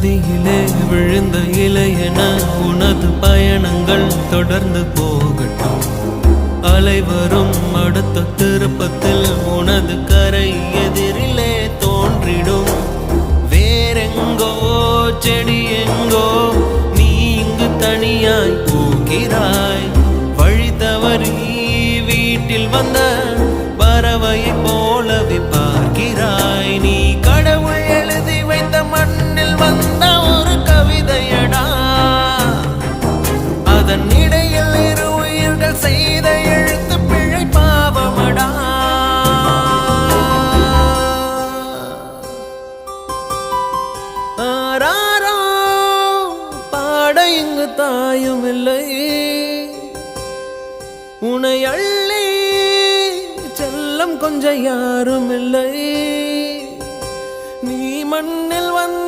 நதியிலே விழுந்த இலையென உனது பயணங்கள் தொடர்ந்து போகட்டும். அலை வரும் அடுத்த திருப்பத்தில் உனது கரை எதிரிலே தோன்றிடும். வேறெங்கோ செடி எங்கோ நீ இங்கு தனியாய் போகிறாய். வழி தவறி வீட்டில் வந்த பறவையை போலவே பார்க்கிறாய். நீ கடவுள் எழுதி வைத்த மண்ணில் வந்த ஒரு கவிதையடா. அதன் இடையில் இரு உயிர்கள் செய்த எழுத்து பிழை பாவமடா. ஆராரோ பாட இங்கு தாயும் இல்லை. உனை அள்ளி செல்லம் கொஞ்சம் யாரும் இல்லை. நீ மண்ணில் வந்து